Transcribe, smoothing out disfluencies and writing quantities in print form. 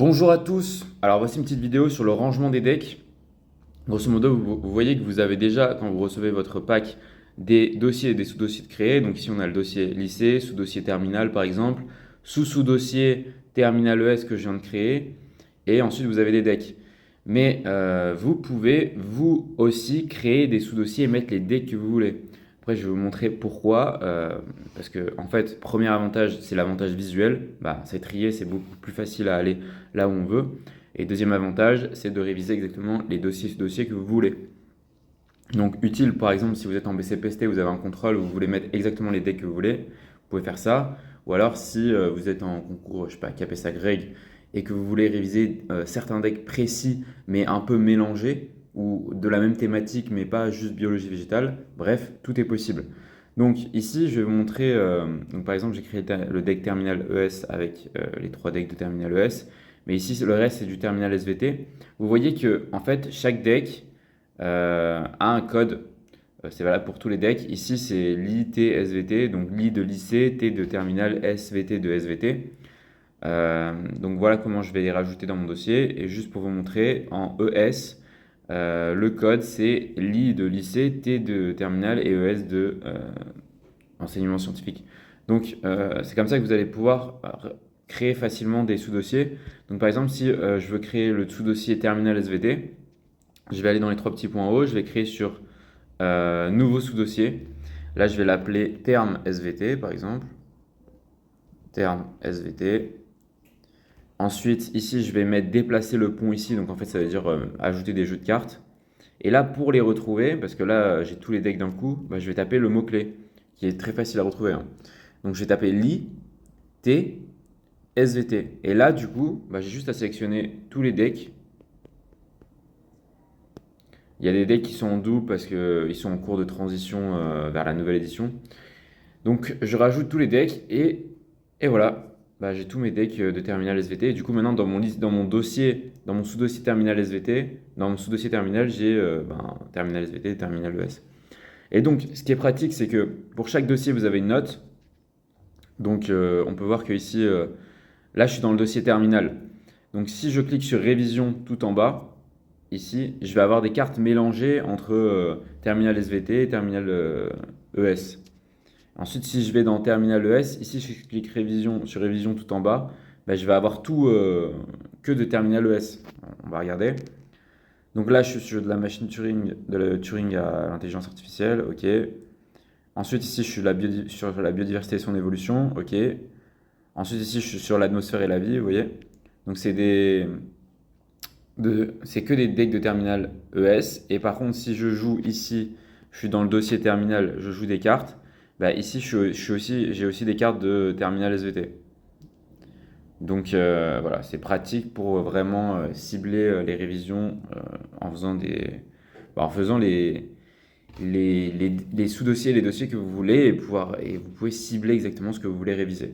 Bonjour à tous, alors voici une petite vidéo sur le rangement des decks. Grosso modo, vous voyez que vous avez déjà, quand vous recevez votre pack, des dossiers et des sous-dossiers de créer. Donc ici on a le dossier lycée, sous-dossier terminal par exemple, sous-dossier terminal ES que je viens de créer, et ensuite vous avez des decks. Mais vous pouvez vous aussi créer des sous-dossiers et mettre les decks que vous voulez. Après, je vais vous montrer pourquoi. Parce que, en fait, premier avantage, c'est l'avantage visuel. Bah, c'est trié, c'est beaucoup plus facile à aller là où on veut. Et deuxième avantage, c'est de réviser exactement les dossiers sous-dossiers que vous voulez. Donc, utile, par exemple, si vous êtes en BCPST, vous avez un contrôle où vous voulez mettre exactement les decks que vous voulez, vous pouvez faire ça. Ou alors, si vous êtes en concours, je sais pas, CAPESA Greg, et que vous voulez réviser certains decks précis, mais un peu mélangés, ou de la même thématique, mais pas juste biologie végétale, bref, tout est possible. Donc ici, je vais vous montrer, donc par exemple, j'ai créé le deck terminal ES avec les trois decks de terminal ES, mais ici, le reste, c'est du terminal SVT. Vous voyez que, en fait, chaque deck a un code. C'est valable pour tous les decks. Ici, c'est LI-T-SVT, donc LI de lycée, T de terminal, SVT de SVT. Donc voilà comment je vais les rajouter dans mon dossier. Et juste pour vous montrer, en ES, le code c'est LI de lycée, T de terminal et ES de enseignement scientifique. Donc c'est comme ça que vous allez pouvoir créer facilement des sous-dossiers. Donc par exemple, si je veux créer le sous-dossier terminal SVT, je vais aller dans les trois petits points en haut, je vais créer sur nouveau sous-dossier. Là, je vais l'appeler terme SVT par exemple. Terme SVT. Ensuite, ici, je vais mettre déplacer le pont ici. Donc, en fait, ça veut dire ajouter des jeux de cartes. Et là, pour les retrouver, parce que là, j'ai tous les decks d'un coup, bah, je vais taper le mot-clé, qui est très facile à retrouver, hein. Donc, je vais taper LI, T, SVT. Et là, du coup, bah, j'ai juste à sélectionner tous les decks. Il y a des decks qui sont en double parce qu'ils sont en cours de transition vers la nouvelle édition. Donc, je rajoute tous les decks et voilà. Bah, j'ai tous mes decks de terminal SVT. Et du coup, maintenant, dans mon dossier, dans mon sous-dossier terminal SVT, dans mon sous-dossier terminal, j'ai terminal SVT et terminal ES. Et donc, ce qui est pratique, c'est que pour chaque dossier, vous avez une note. Donc, on peut voir que ici, là, je suis dans le dossier terminal. Donc, si je clique sur révision tout en bas, ici, je vais avoir des cartes mélangées entre terminal SVT et terminal ES. Ensuite, si je vais dans Terminal ES, ici je clique révision, sur révision tout en bas, bah, je vais avoir tout que de Terminal ES. On va regarder. Donc là, je suis sur de la machine Turing, de la Turing à l'intelligence artificielle, ok. Ensuite, ici, je suis sur la biodiversité et son évolution, ok. Ensuite, ici, je suis sur l'atmosphère et la vie, vous voyez. Donc, c'est que des decks de Terminal ES. Et par contre, si je joue ici, je suis dans le dossier Terminal, je joue des cartes. Bah, ici, j'ai aussi des cartes de Terminal SVT. Donc voilà, c'est pratique pour vraiment cibler les révisions en faisant en faisant les sous-dossiers, les dossiers que vous voulez et vous pouvez cibler exactement ce que vous voulez réviser.